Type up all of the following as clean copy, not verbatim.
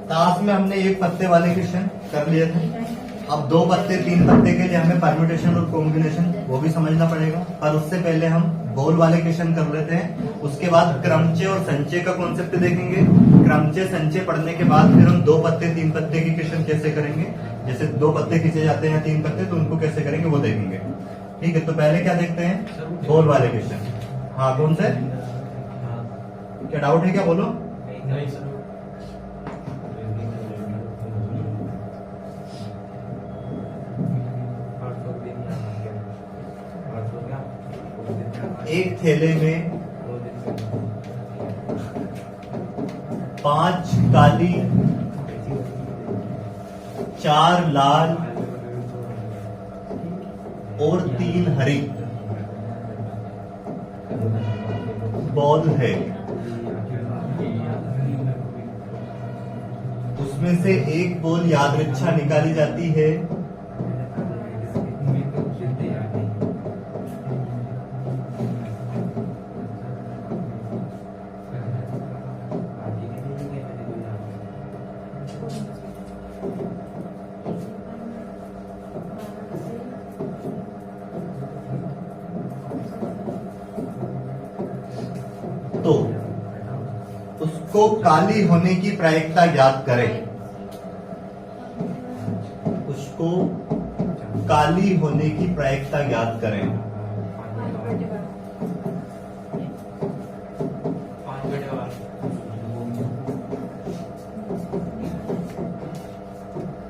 Task में हमने एक पत्ते वाले क्वेश्चन कर लिए थे। अब 2 पत्ते 3 पत्ते के लिए हमें परम्यूटेशन और कॉम्बिनेशन वो भी समझना पड़ेगा, पर उससे पहले हम बोल वाले क्वेश्चन कर लेते हैं। उसके बाद क्रमचय और संचय का कॉन्सेप्ट देखेंगे। क्रमचय संचय पढ़ने के बाद फिर हम 2 पत्ते 3 पत्ते की क्वेश्चन कैसे करेंगे, जैसे 2 पत्ते खींचे जाते हैं 3 पत्ते, तो उनको कैसे करेंगे वो देखेंगे। ठीक है, तो पहले क्या देखते हैं, बोल वाले क्वेश्चन। हाँ, कौन से, क्या डाउट है क्या, बोलो। नहीं सर, एक थैले में 5 काली, 4 लाल और 3 हरी बॉल है। उसमें से एक बॉल यादृच्छा निकाली जाती है। तो उसको काली होने की प्रायिकता ज्ञात करें। उसको काली होने की प्रायिकता ज्ञात करें।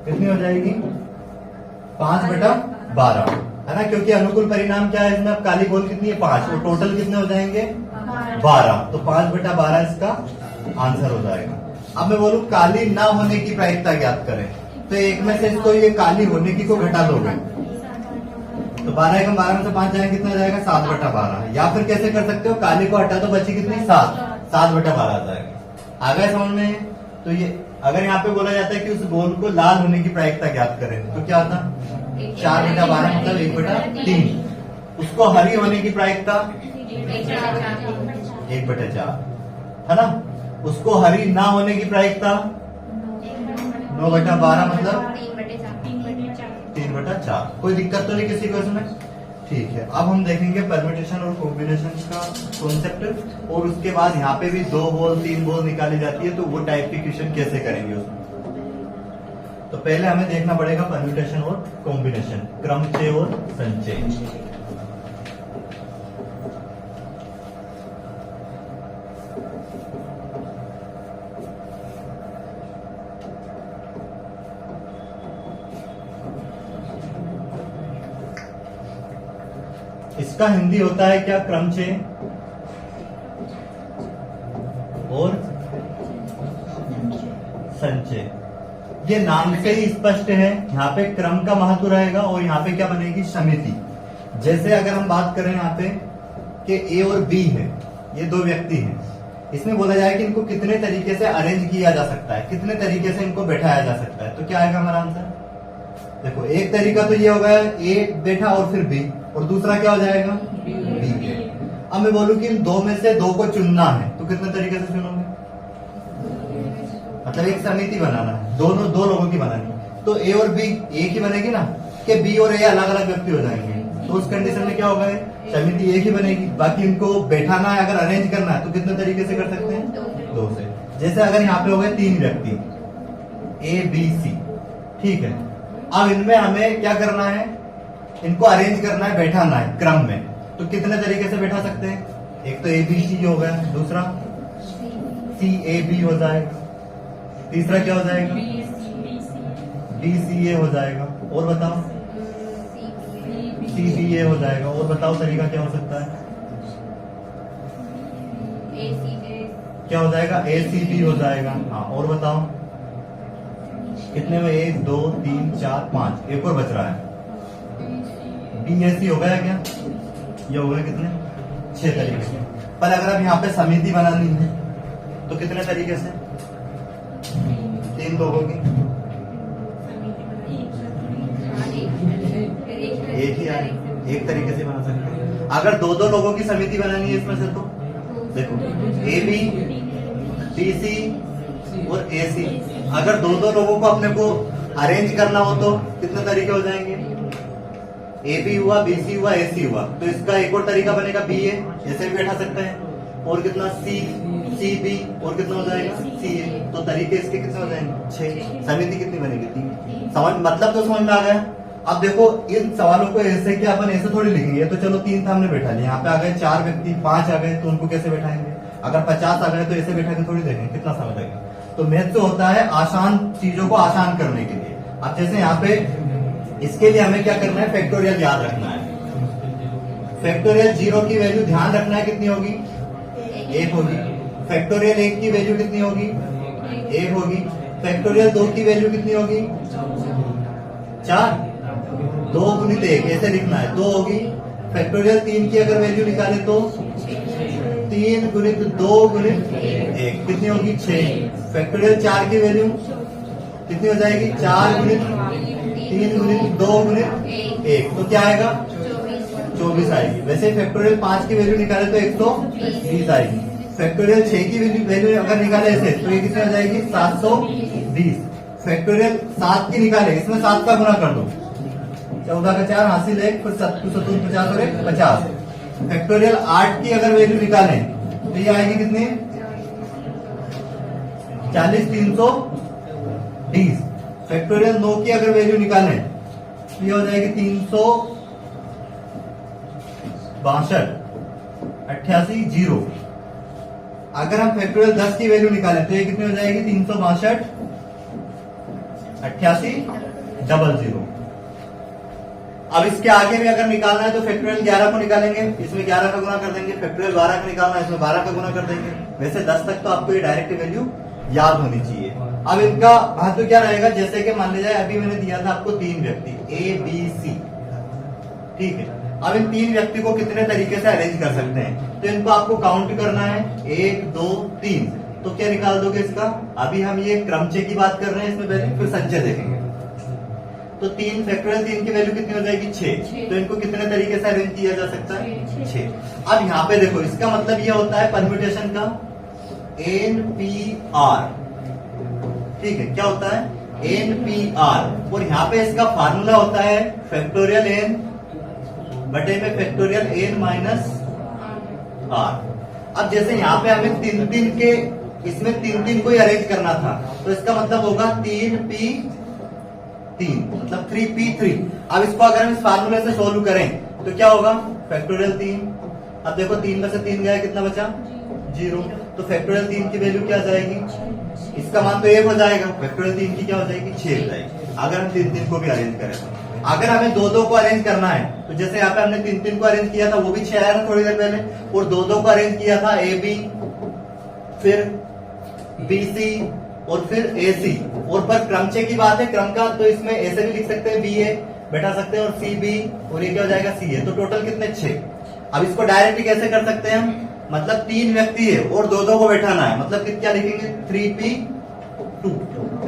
कितनी हो जाएगी, 5/12 है ना, क्योंकि अनुकूल परिणाम क्या है इसमें, अब काली बोल कितनी है 5, और टोटल कितने हो जाएंगे 12, तो 5/12 इसका आंसर हो जाएगा। अब मैं बोलूं काली ना होने की प्रायिकता ज्ञात करें, तो एक में से इसको ये काली होने की को घटा दोगे, तो 12 एकम 12 में से 5 जाएंगे, कितना जाएगा 7/12। या फिर कैसे कर सकते हो, काली को हटा दो, बची कितनी 7/12 आ जाएगा। आ गया समझ में। तो ये अगर यहाँ पे बोला जाता है कि उस गोल को लाल होने की प्रायिकता ज्ञात करें, तो क्या होता, 4/12 मतलब 1/3। उसको हरी होने की प्रायिकता 1/4 है ना। उसको हरी ना होने की प्रायिकता 9/12 मतलब 3/4। कोई दिक्कत तो नहीं किसी को इसमें, ठीक है। अब हम देखेंगे परम्यूटेशन और कॉम्बिनेशन का कॉन्सेप्ट, और उसके बाद यहाँ पे भी 2 बॉल 3 बॉल निकाली जाती है, तो वो टाइप के क्वेश्चन कैसे करेंगे उसमें। तो पहले हमें देखना पड़ेगा परम्यूटेशन और कॉम्बिनेशन, क्रमचय और संचय। इसका हिंदी होता है क्या, क्रमचय और संचय। ये नाम से ही स्पष्ट है, यहाँ पे क्रम का महत्व रहेगा और यहाँ पे क्या बनेगी, समिति। जैसे अगर हम बात करें यहाँ पे कि ए और बी है, ये 2 व्यक्ति हैं, इसमें बोला जाए कि इनको कितने तरीके से अरेंज किया जा सकता है, कितने तरीके से इनको बैठाया जा सकता है, तो क्या आएगा हमारा आंसर। देखो, एक तरीका तो ये होगा ए बैठा और फिर बी, और दूसरा क्या हो जाएगा बी। अब मैं बोलूं कि इन 2 में से 2 को चुनना है, तो कितने तरीके से चुनोगे, मतलब एक समिति बनाना है, 2 लोगों की बनानी है, तो ए और बी एक ही बनेगी ना, कि बी और ए अलग अलग व्यक्ति हो जाएंगे, तो उस कंडीशन में क्या होगा, समिति एक ही बनेगी। बाकी इनको बैठाना है, अगर अरेंज करना है तो कितने तरीके से कर सकते हैं, 2 से। जैसे अगर यहाँ पे हो गए 3 व्यक्ति ए बी सी, ठीक है। अब इनमें हमें क्या करना है, इनको अरेंज करना है, बैठाना है क्रम में, तो कितने तरीके से बैठा सकते हैं, एक तो ए बी सी हो गया, दूसरा सी ए बी हो जाएगा, तीसरा क्या हो जाएगा बी सी ए हो जाएगा, और बताओ सी बी ए हो जाएगा, और बताओ तरीका क्या हो सकता है, क्या हो जाएगा ए सी बी हो जाएगा। हाँ, और बताओ कितने में, 1 2 3 4 5, एक और बच रहा है, बी ए सी हो गया क्या, ये हो गए कितने, 6 तरीके से। पर अगर अब यहाँ पे समिति बनानी है तो कितने तरीके से, 3 लोगों की, एक ही आए, एक तरीके से बना सकते हैं। अगर 2 लोगों की समिति बनानी है इसमें से, तो देखो ए बी सी और ए सी। अगर दो दो लोगों को अपने को अरेंज करना हो तो कितने तरीके हो जाएंगे? ए बी हुआ, बी सी हुआ, ए सी हुआ। तो इसका एक और तरीका बनेगा बी ए, ऐसे भी बैठा सकते हैं। और कितना? सी सी बी, और कितना हो जाएगा? सी ए। तो तरीके इसके कितने हो जाएंगे? 6। समिति कितनी बनेगी? 3। समझ मतलब तो समझ में आ गया। अब देखो इन सवालों को ऐसे कि अपन ऐसे थोड़ी लिखेंगे। तो चलो 3 था हमने बैठा लिया, यहाँ पे आ गए 4 व्यक्ति, 5 आ गए, तो उनको कैसे बैठाएंगे? अगर 50 आ गए तो ऐसे बैठा के थोड़ी देखेंगे, कितना समय लगेगा। तो मैथ तो होता है आसान चीजों को आसान करने के लिए। अब जैसे यहाँ पे इसके लिए हमें क्या करना है? फैक्टोरियल याद रखना है। फैक्टोरियल 0 की वैल्यू ध्यान रखना है, कितनी होगी? 1 होगी। फैक्टोरियल 1 की वैल्यू कितनी होगी? 1 होगी। फैक्टोरियल 2 की वैल्यू कितनी होगी? 4। 2 गुणित 1 ऐसे लिखना है, 2 होगी। फैक्टोरियल 3 की अगर वैल्यू निकाले तो 3 गुणित 2 गुणित 1 कितनी होगी? 6। फैक्टोरियल 4 की वैल्यू कितनी हो जाएगी? 4 गुणित 3 गुणित 2 गुणित 1, तो क्या आएगा? 24 आएगी। वैसे फैक्टोरियल 5 की वैल्यू निकाले तो 120 आएगी। फैक्टोरियल 6 की वैल्यू अगर निकाले ऐसे तो ये कितनी हो जाएगी? 720। फैक्टोरियल 7 की निकाले, इसमें 7 का गुना कर दो, 14 का 4 हासिल 1, फिर 7 50 और 1 50। फैक्टोरियल 8 की अगर वैल्यू निकालें तो ये आएगी कितनी? 40 320। फैक्टोरियल 9 की अगर वैल्यू निकालें तो ये हो जाएगी 362 88 0। अगर हम फैक्टोरियल 10 की वैल्यू निकालें तो ये कितनी हो जाएगी? 362 88 00। अब इसके आगे भी अगर निकालना है तो फैक्टोरियल 11 को निकालेंगे, इसमें 11 का गुना कर देंगे। फैक्टोरियल 12 का निकालना है, इसमें 12 का गुना कर देंगे। वैसे 10 तक तो आपको ये डायरेक्ट वैल्यू याद होनी चाहिए। अब इनका महत्व क्या रहेगा? जैसे कि मान लीजिए अभी मैंने दिया था आपको 3 व्यक्ति ए बी सी, ठीक है। अब इन 3 व्यक्ति को कितने तरीके से अरेंज कर सकते हैं? तो इनको आपको काउंट करना है, 1 2 3। तो क्या निकाल दोगे इसका? अभी हम ये क्रमचय की बात कर रहे हैं इसमें पहले, फिर संचय देखेंगे। तो 3 फैक्टोरियल 3 की वैल्यू कितनी हो जाएगी? 6। तो इनको कितने तरीके से अरेंज किया जा सकता है? 6। अब यहाँ पे देखो इसका मतलब यह होता है परम्यूटेशन का NPR, ठीक है। क्या होता है? NPR। और यहाँ पे इसका फार्मूला होता है फैक्टोरियल n बटे में फैक्टोरियल n माइनस r। अब जैसे यहाँ पे हमें 3 के इसमें 3 को ही अरेंज करना था, तो इसका मतलब होगा 3p3 मतलब 3p3। अब इसको अगर हम इस फार्मूले से सोल्व करें तो क्या होगा? फैक्टोरियल 3। अब देखो 3 में से 3 गया, कितना बचा? 0। तो फैक्टोरियल 3 की वैल्यू क्या जाएगी? इसका मान तो 1 हो जाएगा। फैक्टोरियल 3 की क्या हो जाएगी? 6 हो जाएगी। अगर हम 3 को भी अरेंज करें तो अगर हमें 2 को अरेंज करना है तो जैसे यहाँ पे हमने 3 को अरेंज किया था, वो भी 6 आया था थोड़ी देर पहले, और 2 को अरेंज किया था ए बी, फिर बी सी और फिर ए सी। और पर क्रमचय की बात है, क्रम का तो इसमें ऐसे भी लिख सकते हैं, बी ए बैठा सकते हैं और सी बी, और ये क्या हो जाएगा? सी ए। तो टोटल कितने? 6। अब इसको डायरेक्टली कैसे कर सकते हैं हम? मतलब 3 व्यक्ति है और 2 को बैठाना है, मतलब क्या लिखेंगे? 3p2।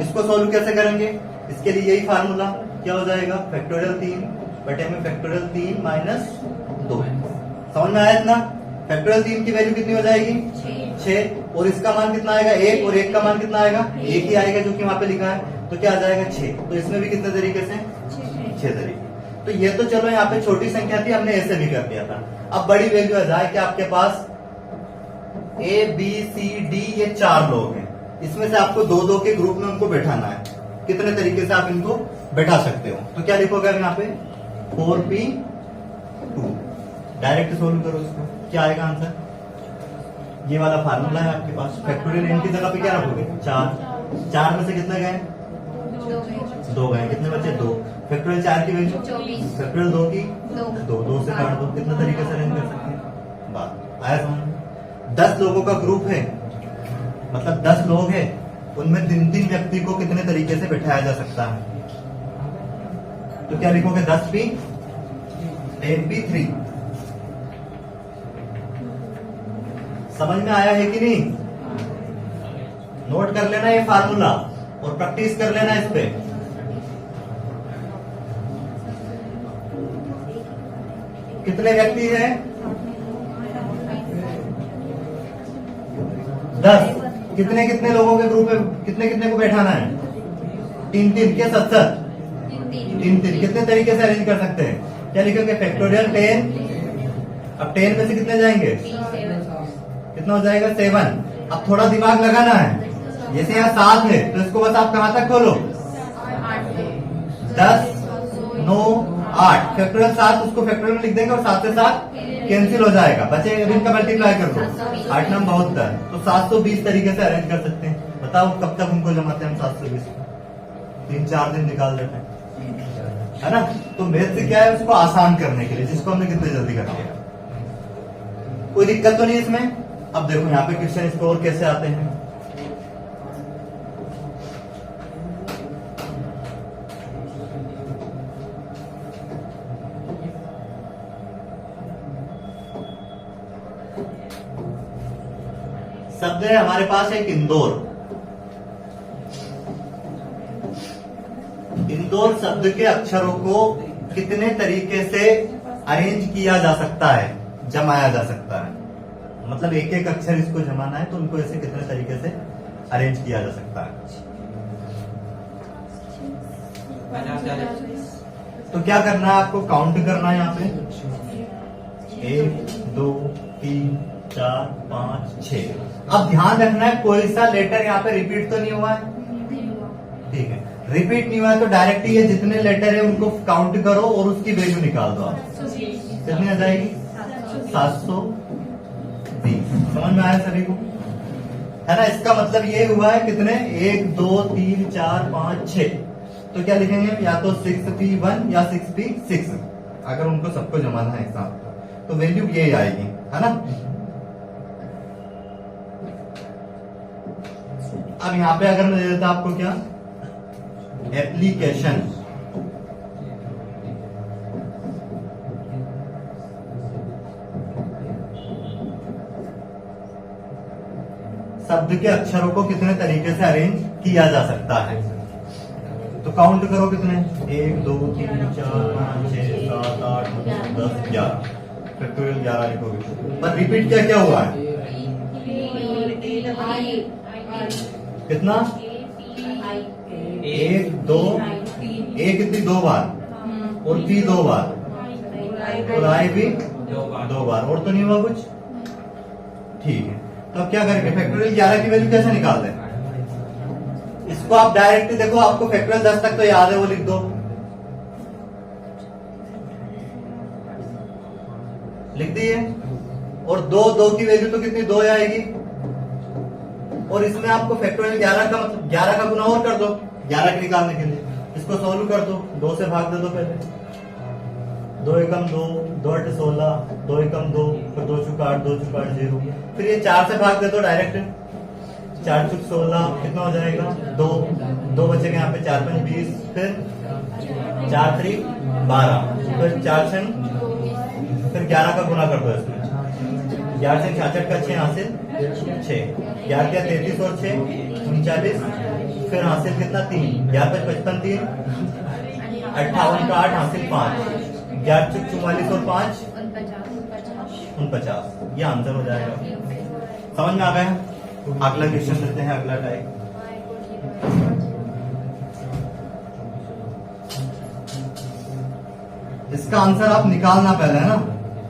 इसको सोल्व कैसे करेंगे? इसके लिए यही फार्मूला क्या हो जाएगा? फैक्टोरियल 3 बटे में फैक्टोरियल 3 माइनस 2। समझ में आया इतना? फैक्टोरियल 3 की वैल्यू कितनी हो जाएगी? 6। और इसका मान कितना आएगा? 1। और 1 का मान कितना आएगा? 1 ही आएगा, जो कि वहां पे लिखा है। तो क्या आ जाएगा? 6। तो इसमें भी कितने तरीके से? 6 तरीके। तो ये तो चलो यहाँ पे छोटी संख्या थी, हमने ऐसे भी कर दिया था। अब बड़ी वैल्यू आ जाए कि आपके पास ए बी सी डी ये 4 लोग हैं, इसमें से आपको 2 के ग्रुप में उनको बैठाना है। कितने तरीके से आप इनको बैठा सकते हो? तो क्या लिखोगे आप यहाँ पे? 4p2। डायरेक्ट सोल्व करो इसको, क्या आएगा आंसर? ये वाला फार्मूला है आपके पास। फैक्टोरियल n की जगह पे क्या रखोगे? 4। 4 में से कितने गए? 2 गए। कितने बचे? 2। फैक्टोरियल 4 की वैल्यू 24। फैक्टोरियल 2 की 2 से काट दो। कितने तरीके से अरेंज कर सकते हैं? बात आया समझ? 10 लोगों का ग्रुप है, मतलब 10 लोग हैं, उनमें 3 व्यक्ति को कितने तरीके से बैठाया जा सकता है? तो क्या लिखोगे? 10p 10p3। समझ में आया है कि नहीं? नोट कर लेना ये फार्मूला और प्रैक्टिस कर लेना इस पे। कितने व्यक्ति हैं? 10। कितने कितने लोगों के ग्रुप में कितने कितने को बैठाना है? 3-3 के 7-7, 3-3 कितने तरीके से अरेंज कर सकते हैं? क्या लिखेंगे? फैक्टोरियल 10। अब 10 में से कितने जाएंगे? कितना हो जाएगा? 7। अब थोड़ा दिमाग लगाना है, जैसे यहाँ 7 है तो इसको बस आप कहां तक खोलो? 10, 9, 8। फैक्टोरियल 7 उसको फैक्टोरियल में लिख देंगे और 7 से 7 कैंसिल हो जाएगा, बचेगा। इनका मल्टीप्लाई कर दो, 8 9 72, तो 720 तरीके से अरेंज कर सकते हैं। बताओ कब तक उनको जमाते हैं हम 720? 3-4 दिन निकाल देते हैं, है ना? तो मैथ से क्या है, उसको आसान करने के लिए, जिसको हमने कितने जल्दी कर लिया। कोई दिक्कत तो नहीं इसमें? अब देखो यहाँ पे क्वेश्चन स्कोर कैसे आते हैं। शब्द है हमारे पास एक इंदौर। इंदौर शब्द के अक्षरों को कितने तरीके से अरेंज किया जा सकता है, जमाया जा सकता है? मतलब एक एक अक्षर इसको जमाना है तो उनको ऐसे कितने तरीके से अरेंज किया जा सकता है? तो क्या करना है आपको? काउंट करना है यहाँ पे 1 2 3 4 5 6। अब ध्यान रखना है कोई सा लेटर यहाँ पे रिपीट तो नहीं हुआ है, ठीक है? रिपीट नहीं हुआ है तो डायरेक्ट ये जितने लेटर है उनको काउंट करो और उसकी वैल्यू निकाल दो आप। कितनी आ जाएगी? 720। समझ में आया सभी को? है ना? इसका मतलब ये हुआ है कितने? 1 2 3 4 5 6। तो क्या लिखेंगे? या तो 6p1 या 6p6, अगर उनको सबको जमाना है एक साथ तो वैल्यू ये आएगी, है ना? अब यहां पे अगर मैं दे देता आपको क्या? एप्लीकेशन। शब्द के अक्षरों को कितने तरीके से अरेंज किया जा सकता है? तो काउंट करो कितने? 1 2 3 4 5 6 7 8 9 10 11। फैक्टोरियल 11 लिखोगे। पर रिपीट क्या क्या हुआ है? कितना? 1 2, ए कितनी? 2 बार और पी 2 बार और आई भी 2 बार। और तो नहीं हुआ कुछ? ठीक है। तो अब क्या करेंगे? फैक्टोरियल 11 की वैल्यू कैसे निकाल दें? इसको आप डायरेक्टली देखो, आपको फैक्टोरियल 10 तक तो याद है, वो लिख दो। लिख दिए। और 2 की वैल्यू तो कितनी? 2 आएगी। और इसमें आपको फैक्टोरियल 11 का मतलब 11 का गुना और कर दो 11 के निकालने के लिए। इसको सोल्व कर दो, 2 से भाग दे दो पहले। 2 एकम 2, 2 8 16, 2 एकम 2, फिर 2 चुका 8, 2 चुका 8 0। फिर ये 4 से भाग दे दो डायरेक्ट। 4 चुक 16 कितना हो जाएगा? 2 बचेगा यहाँ पे। 4 5 20, फिर 4 3 12, फिर 4 6, फिर 11 का गुना कर दो इसमें। 11 से 66 का 6 हासिल 6, 11 क्या 33 और 6 39, फिर हासिल कितना? 3, 11 55 3, 58 का 8 हासिल 5, 11 चुक 44 और 5 49। ये आंसर हो जाएगा। समझ में आ गया? अगला क्वेश्चन लेते हैं, अगला टाइप। इसका आंसर आप निकालना पहले, है ना?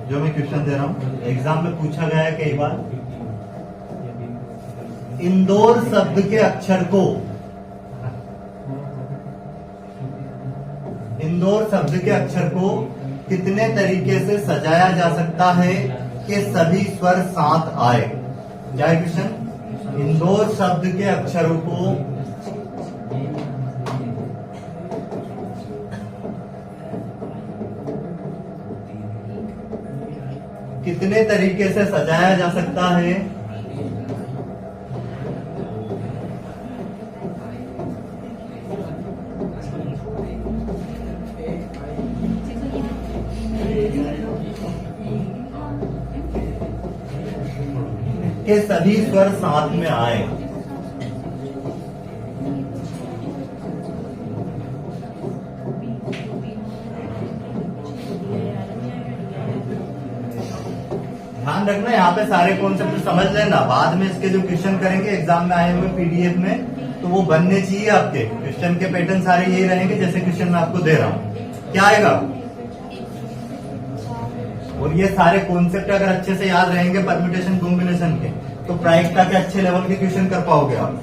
जो मैं क्वेश्चन दे रहा हूं, एग्जाम में पूछा गया है कई बार। इंदौर शब्द के अक्षर को, इंदौर शब्द के अक्षर को कितने तरीके से सजाया जा सकता है कि सभी स्वर साथ आए? क्या है क्वेश्चन? इंदौर शब्द के अक्षरों को कितने तरीके से सजाया जा सकता है कि सभी स्वर साथ में आए? ध्यान ध्यान रखना, यहाँ पे सारे कॉन्सेप्ट समझ लेना, बाद में इसके जो क्वेश्चन करेंगे एग्जाम में आए हुए पीडीएफ में, तो वो बनने चाहिए आपके। क्वेश्चन के पैटर्न सारे यही रहेंगे जैसे क्वेश्चन मैं आपको दे रहा हूँ। क्या आएगा? और ये सारे कॉन्सेप्ट अगर अच्छे से याद रहेंगे परम्यूटेशन कॉम्बिनेशन के, तो प्रायिकता के अच्छे लेवल के क्वेश्चन कर पाओगे आप।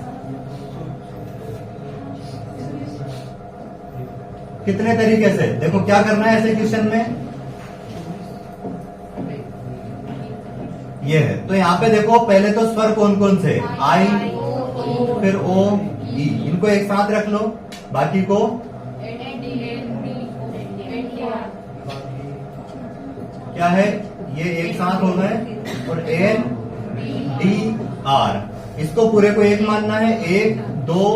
कितने तरीके से, देखो क्या करना है ऐसे क्वेश्चन में, ये है। तो यहाँ पे देखो पहले तो स्वर कौन कौन से, आई, फिर ओ, ई, इनको एक साथ रख लो, बाकी को क्या है, ये एक साथ हो गए, और एन डी आर, इसको पूरे को एक मानना है। 1 2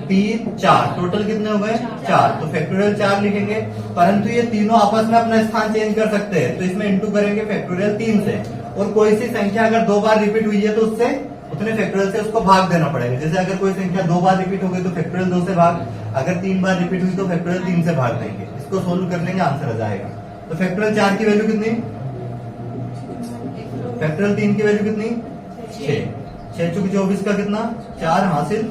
3 4, टोटल कितने हो गए? 4। तो फैक्टोरियल 4 लिखेंगे, परंतु ये तीनों आपस में अपना स्थान चेंज कर सकते हैं, तो इसमें इंटू करेंगे फैक्टोरियल 3 से। और कोई सी संख्या अगर 2 बार रिपीट हुई है तो उससे उतने फैक्टोरियल से उसको भाग देना पड़ेगा। जैसे अगर कोई संख्या 2 बार रिपीट हो गई तो फैक्टोरियल 2 से भाग, अगर 3 बार रिपीट हुई तो फैक्टोरियल 3 से भाग देंगे। इसको सोल्व कर लेंगे, आंसर आ जाएगा। तो फैक्टोरियल 4 की वैल्यू कितनी, फैक्टोरियल 3 की वैल्यू कितनी, 6। 6 चुकी 24 का कितना, 4 हासिल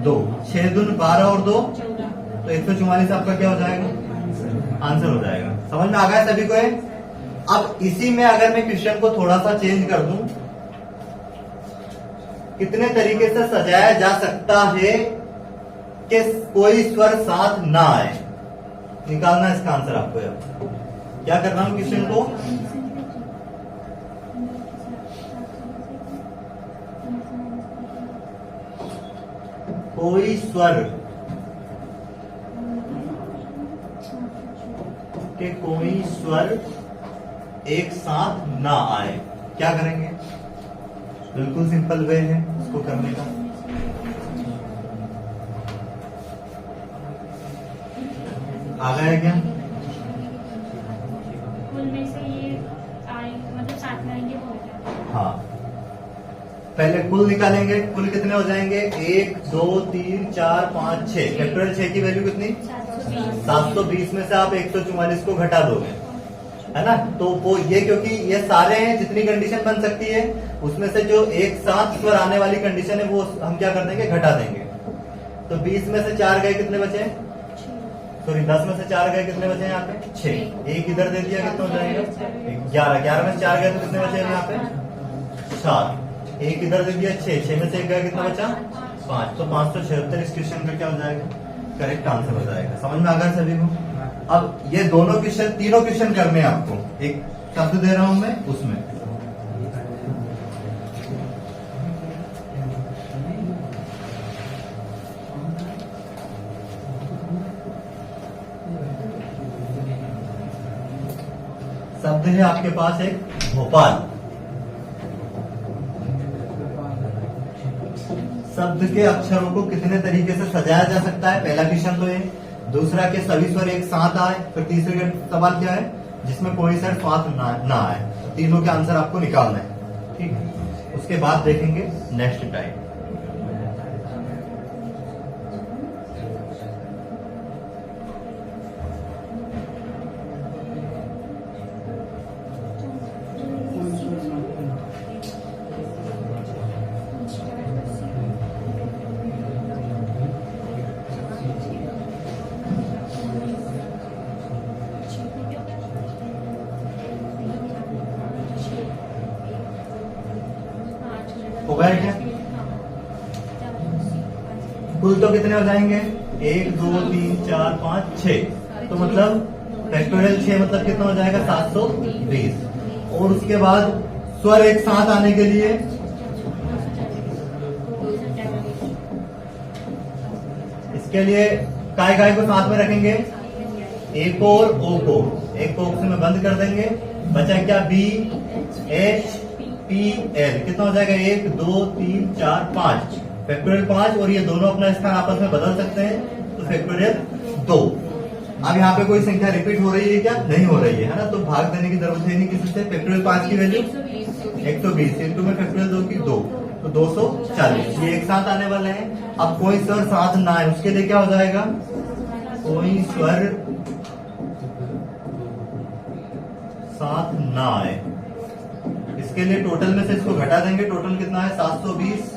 2, 6 दून 12 और 2, तो 144 आपका क्या हो जाएगा, आंसर हो जाएगा। समझ में आ गया सभी को? अब इसी में अगर मैं क्वेश्चन को थोड़ा सा चेंज कर दूं, कितने तरीके से सजाया जा सकता है कि कोई स्वर साथ ना आए, निकालना इसका आंसर आपको। क्या करना है क्वेश्चन को, कोई स्वर के कोई स्वर एक साथ ना आए, क्या करेंगे? बिल्कुल सिंपल वे है इसको करने का। आ गया क्या? कुल में से ये आए, मतलब साथ में आएंगे वो हो गया। हाँ, पहले कुल निकालेंगे। कुल कितने हो जाएंगे, 1 2 3 4 5 6। फैक्टोरियल 6 की वैल्यू कितनी, 720 में से आप 144 को घटा दोगे, है ना। तो वो ये, क्योंकि ये सारे हैं, जितनी कंडीशन बन सकती है उसमें से जो एक साथ स्वर आने वाली कंडीशन है वो हम क्या कर देंगे, घटा देंगे। तो 20 में से 4 गए, कितने बचे, सॉरी 10 में से 4 गए, कितने बचे यहाँ पे, 6। एक इधर दे दिया, कितना हो जाएगा, 11। 11 में से 4 गए तो कितने बचे यहाँ पे, 7। एक इधर दे दिया, 6। 6 में से 1 गया, कितना बचा, 5। तो 576 इस क्वेश्चन का क्या हो जाएगा, करेक्ट आंसर हो जाएगा। समझ में आ गया सभी को? अब ये दोनों क्वेश्चन, तीनों क्वेश्चन करने हैं आपको। एक शब्द दे रहा हूं मैं, उसमें शब्द है आपके पास एक भोपाल। शब्द के अक्षरों को कितने तरीके से सजाया जा सकता है, पहला क्वेश्चन तो ये। दूसरा के सभी स्वर एक साथ आए, फिर तीसरे का सवाल क्या है, जिसमें कोई स्वर साथ ना आए। तीनों के आंसर आपको निकालना है, ठीक है। उसके बाद देखेंगे नेक्स्ट टाइम। हो गया क्या? कुल तो कितने हो जाएंगे, 1 2 3 4 5 6। तो मतलब फैक्टोरियल 6 मतलब कितना हो जाएगा, 720। और उसके बाद स्वर एक साथ आने के लिए इसके लिए काय काय को साथ में रखेंगे, ए को और ओ को, एक को में बंद कर देंगे, बचा क्या, बी एच पी एल। कितना हो जाएगा, 1 2 3 4 5, फैक्टोरियल 5। और ये दोनों अपना स्थान आपस में बदल सकते हैं, तो फैक्टोरियल 2। अब यहाँ पे कोई संख्या रिपीट हो रही है क्या, नहीं हो रही है ना, तो भाग देने की जरूरत है नहीं किसी से। फैक्टोरियल 5 की वैल्यू 120 इंटू में फैक्टोरियल 2 की 2, तो 240। ये एक साथ आने वाले हैं। अब कोई स्वर साथ ना आए, उसके लिए क्या हो जाएगा, कोई स्वर साथ ना आए, इसके लिए टोटल में से इसको घटा देंगे, टोटल कितना है 720,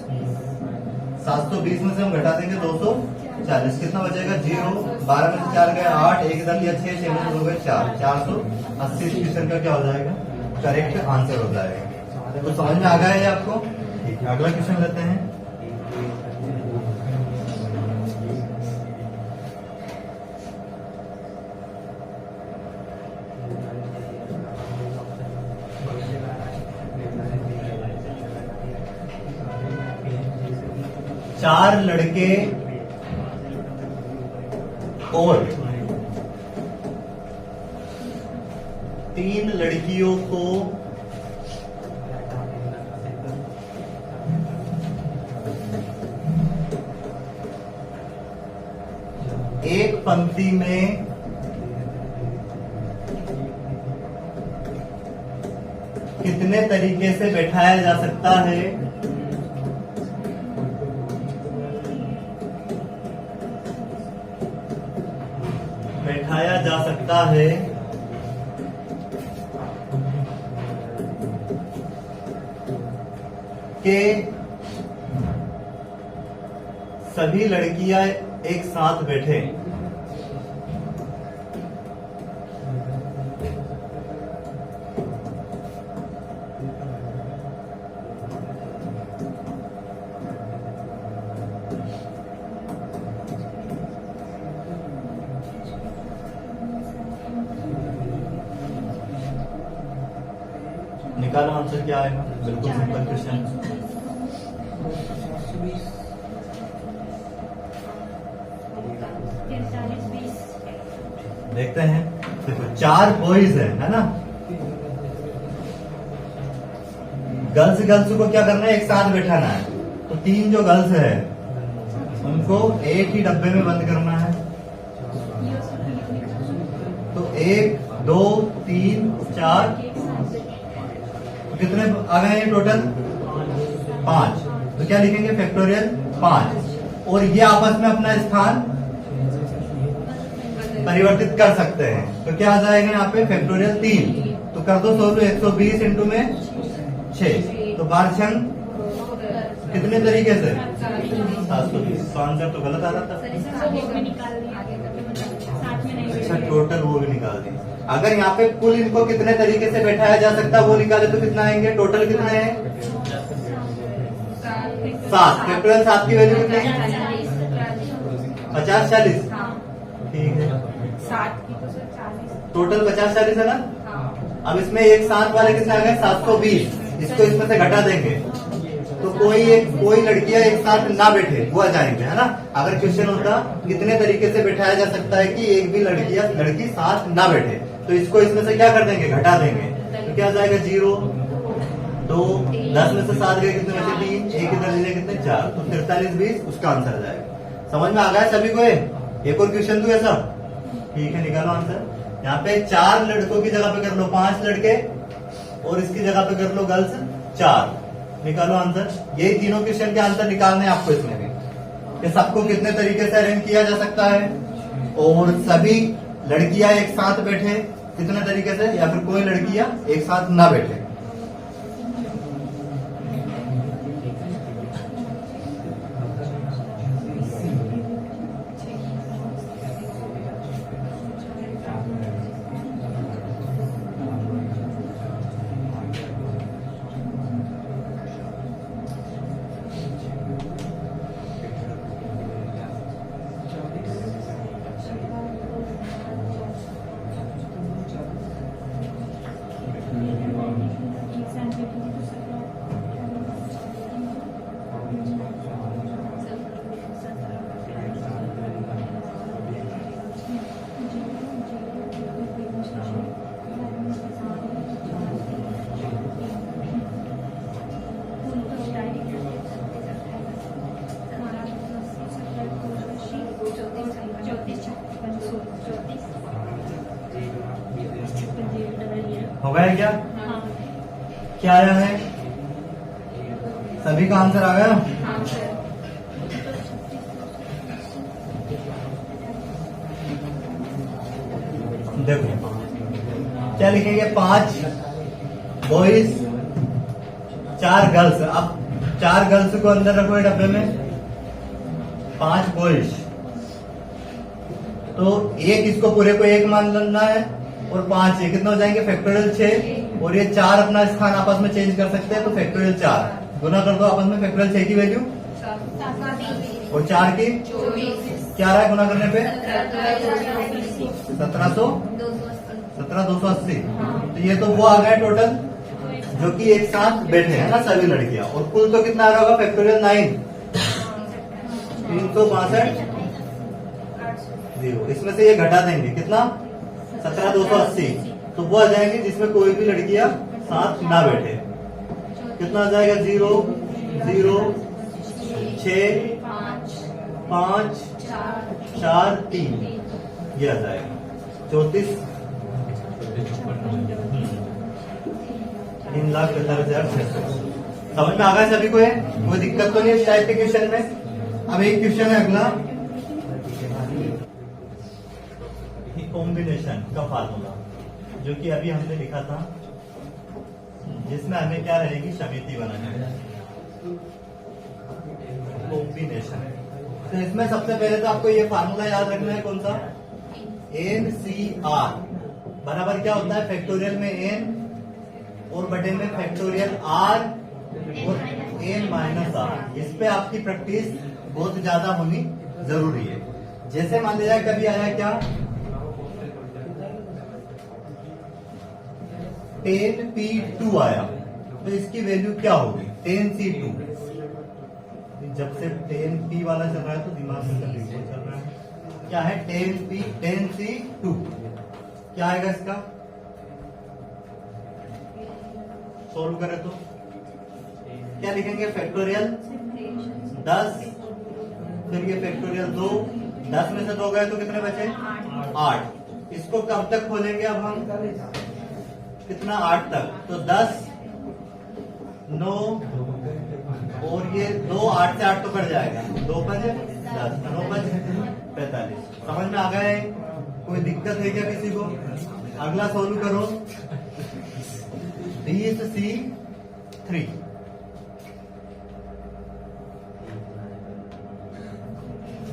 720 में से हम घटा देंगे 240, कितना बचेगा 0, 12 में से 4 गए 8, एक इधर लिया 6, 6 में से 2 गए 4, 480 इस क्वेश्चन का क्या हो जाएगा, करेक्ट आंसर हो जाएगा। तो समझ में आ गया है आपको? ठीक है, अगला क्वेश्चन लेते हैं। चार लड़के और 3 लड़कियों को एक पंक्ति में कितने तरीके से बैठाया जा सकता है? बैठाया जा सकता है कि सभी लड़कियां एक साथ बैठे। निकालो आंसर क्या आएगा, बिल्कुल सिंपल क्वेश्चन। देखते हैं, देखो 4 बॉयज है ना, गर्ल्स गर्ल्स को क्या करना है, एक साथ बैठाना है। तो 3 जो गर्ल्स है उनको एक ही डब्बे में बंद करना है। तो 1 2 3 4 कितने आ गए हैं टोटल 5। तो क्या लिखेंगे, फैक्टोरियल 5। और ये आपस में अपना स्थान परिवर्तित कर सकते हैं। तो क्या आ जाएगा यहाँ पे, फैक्टोरियल 3। तो कर दो 120 इंटू में 6, तो 12 कितने तरीके से 720। तो आंसर तो गलत आ रहा था। अच्छा, टोटल वो भी निकाल दी। अगर यहाँ पे कुल इनको कितने तरीके से बैठाया जा सकता है वो निकाले तो कितना आएंगे, टोटल कितने हैं 7। फैक्टोरियल 7 की वैल्यू कितनी है 50 40। ठीक है, 7 की तो 40 टोटल 50 40 है ना। अब इसमें एक साथ वाले कितने आ गए 720, इसको इसमें से घटा देंगे तो कोई लड़कियां एक साथ ना बैठे वो आ जाएंगे, है ना। अगर क्वेश्चन होता कितने तरीके से बैठाया जा सकता है कि एक भी लड़की साथ ना बैठे, तो इसको इसमें से क्या कर देंगे, घटा देंगे। तो क्या आ जाएगा 0 2 10 में से 7 गए कितने बचे 3, एक इधर ले कितने 4, तो 43 20 उसका आंसर आ जाएगा। समझ में आ गया सभी को? एक और क्वेश्चन दूं ऐसा? ठीक है, निकालो आंसर। यहाँ पे 4 लड़कों की जगह पे कर लो 5 लड़के और इसकी जगह पे कर लो गर्ल्स 4। निकालो आंसर। यही तीनों क्वेश्चन के आंसर निकालने हैं आपको इसमें भी, कि सबको कितने तरीके से अरेंज किया जा सकता है और सभी लड़कियां एक साथ बैठे कितने तरीके से, या फिर कोई लड़कियां एक साथ ना बैठे। हो गया क्या? हाँ। क्या आया है? सभी का आंसर आ गया? हाँ सर। देखो क्या लिखेंगे, 5 बॉयज 4 गर्ल्स, अब 4 गर्ल्स को अंदर रखो ये डब्बे में, 5 बॉयज, तो एक इसको पूरे को 1 मान लेना है और 5 ये कितना हो जाएंगे फैक्टोरियल 6, और ये 4 अपना स्थान आपस में चेंज कर सकते हैं, तो फैक्टोरियल 4 गुना कर दो आपस में, फैक्टोरियल 6 की वैल्यू और 4 की क्या रहा है गुना करने पे 17,280। तो ये तो वो आ गया टोटल जो कि एक साथ बैठे हैं ना सभी लड़कियां, और कुल तो कितना आ रहा होगा फैक्टोरियल 9, 362 0, इसमें से ये घटा देंगे कितना 17,280, तो वो आ जाएंगे जिसमें कोई भी लड़कियां साथ ना बैठे, कितना आ जाएगा 0 0 6 5 4 3, ये आ जाएगा 34 3,45,600। समझ में आ गया सभी को? है कोई दिक्कत तो नहीं इस टाइप के क्वेश्चन में? अब एक क्वेश्चन है अगला, कॉम्बिनेशन का फार्मूला, जो कि अभी हमने लिखा था, जिसमें हमें क्या रहेगी समिति बनानी है, कॉम्बिनेशन। तो इसमें सबसे पहले तो आपको ये फार्मूला याद रखना है, कौन सा, NCR बराबर क्या होता है फैक्टोरियल में n और बटे में फैक्टोरियल r और n माइनस r। इस पे आपकी प्रैक्टिस बहुत ज्यादा होनी जरूरी है। जैसे मान लिया कभी आया क्या 10p2 आया, तो इसकी वैल्यू क्या होगी 10c2। जब से 10p वाला चल रहा है तो दिमाग में चल रहा है, क्या है 10c2, क्या आएगा इसका, सोल्व करें तो क्या लिखेंगे फैक्टोरियल 10, फिर ये फैक्टोरियल 2, 10 में से 2 गए तो कितने बचे 8। इसको कब तक खोलेंगे अब हम, कितना 8 तक, तो 10 9 और ये 2 8 से 8 तो कट जाएगा, 2 बजे 10 9 बजे 45। समझ में आ गया है? कोई दिक्कत है क्या किसी को? अगला सोल्व करो, DC3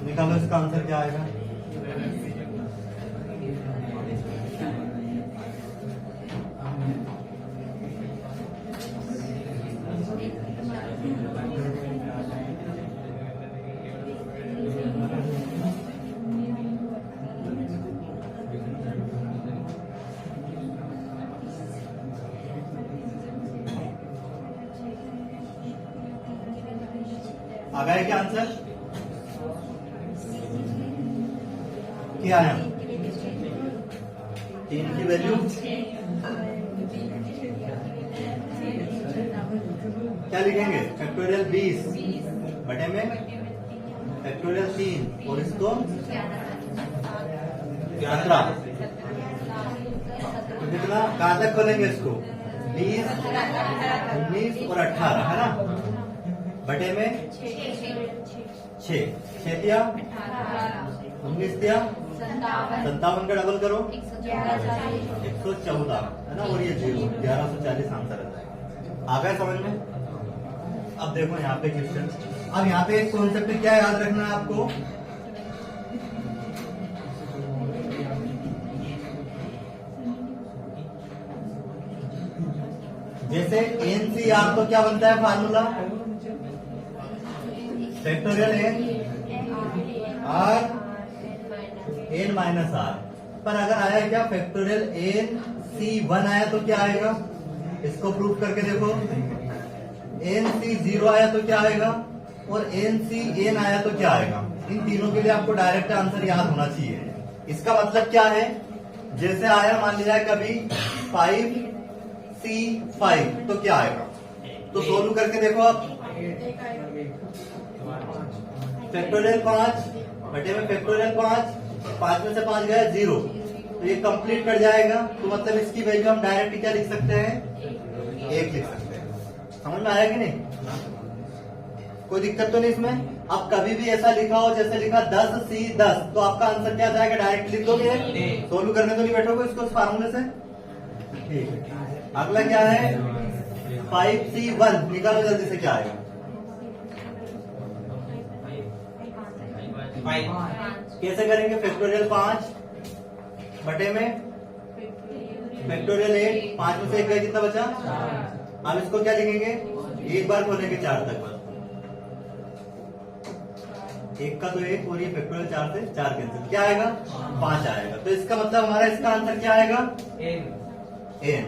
निकालो, इसका आंसर क्या आएगा, आ गया क्या आंसर? क्या आया 3 की वैल्यू क्या लिखेंगे फैक्टोरियल 20 बटे में फैक्टोरियल 3 और इसको 17। तो कितना कहां तक खोलेंगे इसको 20 19 और 18 है ना, बटे में 6 दिया 19 दिया 57 का डबल करो 114 है ना, और ये 0 1140 आंसर आता है। आ गया समझ में? अब देखो यहाँ पे क्वेश्चन, अब यहाँ पे एक कॉन्सेप्ट क्या याद रखना है आपको, जैसे NCR तो क्या बनता है formula factorial r n minus r, पर अगर आया क्या फैक्टोरियल NC1 आया तो क्या आएगा, इसको प्रूफ करके देखो, NC0 आया तो क्या आएगा और NCN आया तो क्या आएगा। इन तीनों के लिए आपको डायरेक्ट आंसर याद होना चाहिए। इसका मतलब क्या है, जैसे आया मान लिया कभी 5C5 तो क्या आएगा, तो सोल्व करके देखो आप, फैक्टोरियल 5 बटे में फैक्टोरियल 5 में से 5 गया 0, तो ये कंप्लीट कर जाएगा, तो मतलब इसकी वैल्यू हम डायरेक्ट क्या लिख सकते हैं 1 लिख सकते हैं। समझ में आया कि नहीं? कोई दिक्कत तो नहीं इसमें? अब कभी भी ऐसा लिखा हो जैसे लिखा 10C10 तो आपका आंसर क्या जाएगा, डायरेक्ट लिख दोगे, सोल्व करने तो नहीं बैठोगे इसको इस फार्मूले से। ठीक है, अगला क्या है 5C1 निकालो जल्दी से, क्या आएगा? 5 कैसे करेंगे? फैक्टोरियल 5 बटे में फैक्टोरियल 8, 5 में से 1 गया, कितना बचा? अब इसको क्या लिखेंगे? एक बार खोलेंगे 4 तक, बस 1 का तो 1 और ये फैक्टोरियल 4 से 4 कैंसिल, क्या आएगा? 5 आएगा। तो इसका मतलब हमारा इसका आंसर क्या आएगा? n।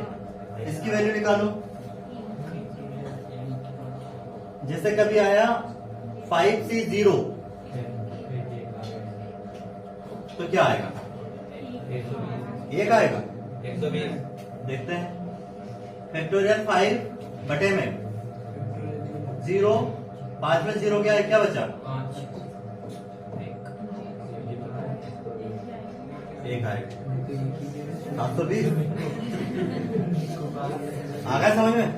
इसकी वैल्यू निकालो। जैसे कभी आया 5C0 तो क्या आएगा? 1 आएगा। 120 देखते हैं। फैक्टोरियल 5 बटे में 0, 5 में 0 क्या है? क्या बचा? 1 आएगा। 720 आ गया समझ में?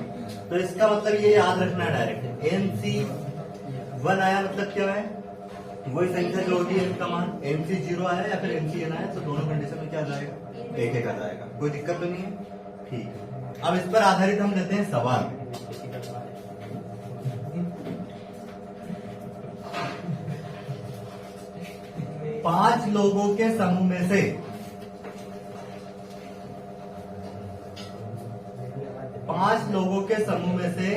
तो इसका मतलब ये याद रखना है डायरेक्ट, NC1 आया मतलब क्या है? वही संख्या जो होती है इनका मान। NC0 आया या फिर NCN आया तो दोनों कंडीशन में क्या जाएगा? 1 आ जाएगा। कोई दिक्कत तो नहीं है? ठीक है। अब इस पर आधारित हम लेते हैं सवाल। पांच लोगों के समूह में से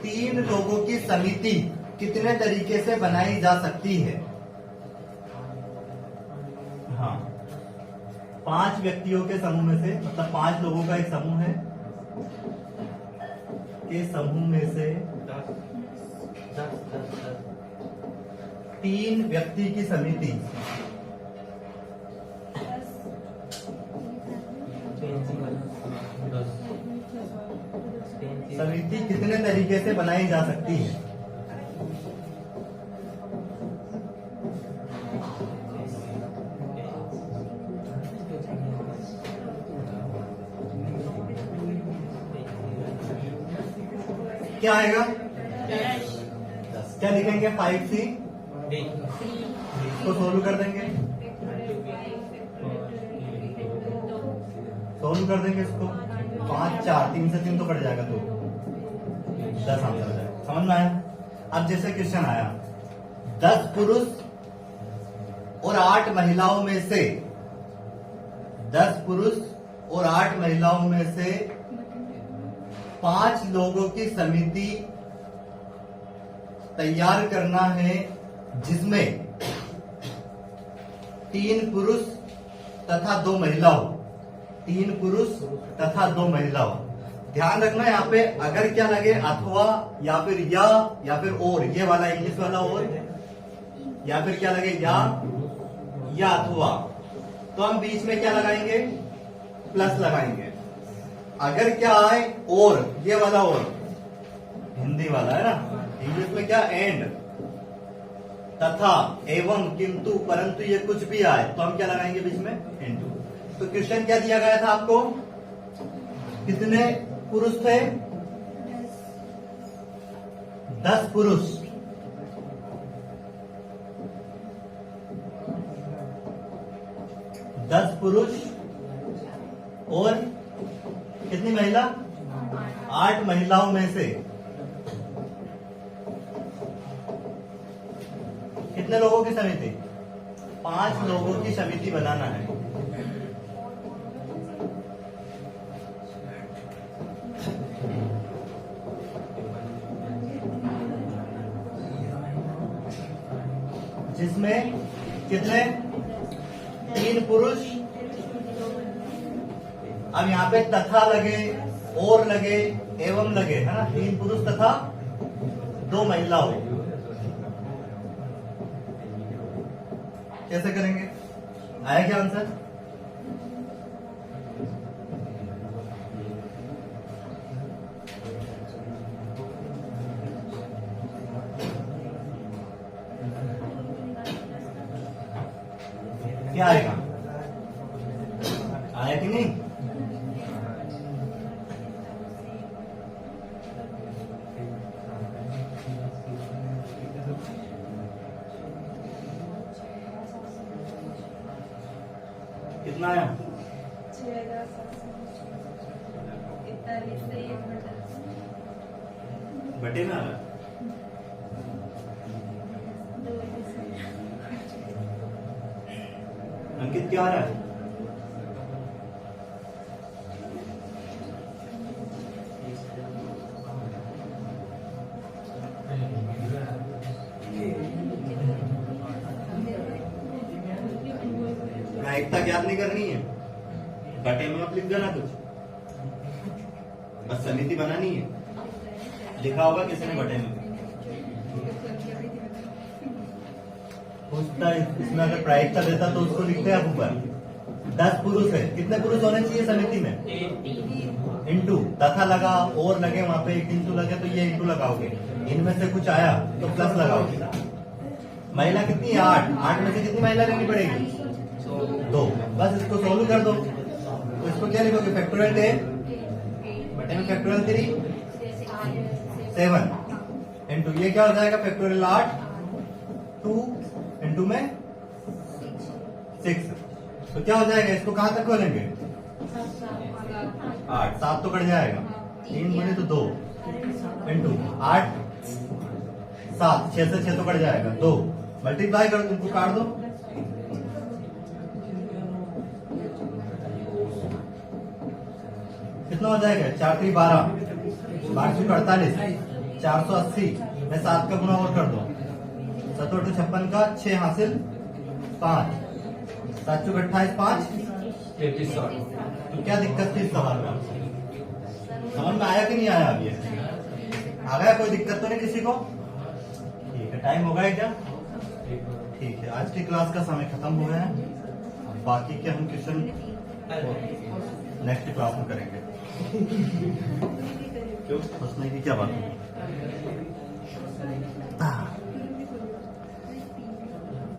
3 लोगों की समिति कितने तरीके से बनाई जा सकती है? हाँ, 5 व्यक्तियों के समूह में से, मतलब 5 लोगों का एक समूह है, के समूह में से 3 व्यक्ति की समिति कितने तरीके से बनाई जा सकती है? क्या आएगा? 10। क्या लिखेंगे? 5C इसको सोल्व कर देंगे, इसको 5 4 3 से 3 तो कट जाएगा, तो 10 आंसर हो जाएगा। समझ में आया? अब जैसे क्वेश्चन आया 10 पुरुष और 8 महिलाओं में से 10 पुरुष और 8 महिलाओं में से 5 लोगों की समिति तैयार करना है, जिसमें 3 पुरुष तथा 2 महिला हो। 3 पुरुष तथा 2 महिला हो। ध्यान रखना यहाँ पे अगर क्या लगे अथवा या फिर या फिर और, ये वाला इंग्लिश वाला और, या फिर क्या लगे या अथवा, तो हम बीच में क्या लगाएंगे? प्लस लगाएंगे। अगर क्या आए और, ये वाला और हिंदी वाला है ना, इंग्लिश में क्या? एंड, तथा, एवं, किंतु, परंतु, ये कुछ भी आए तो हम क्या लगाएंगे बीच में? इनटू। तो क्वेश्चन क्या दिया गया था आपको? कितने पुरुष थे? 10 पुरुष, 10 पुरुष और कितनी महिला? 8 महिलाओं में से कितने लोगों की समिति? 5 लोगों की समिति बनाना है। जिसमें कितने? 3 पुरुष, अब यहाँ पे तथा लगे, और लगे, एवं लगे, है ना? 3 पुरुष तथा 2 महिला हो। कैसे करेंगे? आया क्या आंसर? क्या आएगा? आया कि नहीं? कितना आया? 45 से 1 बटा बटे में आ रहा है। 2 बटे 7। अंकित क्या आ रहा है? एकता याद नहीं करनी है, बटे में आप लिख देना कुछ, बस समिति बनानी है। लिखा होगा किसी ने बटे में। पूछता है इसमें अगर प्रायिकता देता तो उसको लिखते हैं आप ऊपर। 10 पुरुष है, कितने पुरुष होने चाहिए समिति में? इंटू तथा लगा और लगे वहां पे 1 इंटू लगे तो ये इंटू लगाओगे। इनमें से कुछ आया तो प्लस लगाओगे। महिला कितनी है? 8 में से कितनी महिला लेनी पड़ेगी? 2। बस इसको सोल्व कर दो। तो इसको क्या लिखोगे? फैक्टोरियल 10 बटे में फैक्टोरियल 3 7 इंटू ये क्या हो जाएगा? फैक्टोरियल 8 2 इंटू में 6। तो क्या हो जाएगा? इसको कहां तक खोलेंगे? 8 7 तो कट जाएगा। 3 गुने तो 2 इंटू 8 7 6 से 6 तो कट जाएगा। 2 मल्टीप्लाई करो, तुमको काट दो। कितना हो जाएगा? 4 3 12 1248 480 में 7 का गुना और कर दो। 7 8 56 का 6 हासिल 5 7 चौक 28 5 तो क्या दिक्कत थी इस सवाल में? समझ में आया कि नहीं आया? अब ये आ गया? कोई दिक्कत तो नहीं किसी को? ठीक है, टाइम हो गया क्या? ठीक है, आज की क्लास का समय खत्म हो गया है। अब बाकी के हम क्वेश्चन नेक्स्ट क्लास में करेंगे। क्यों? हंसने की क्या बात है?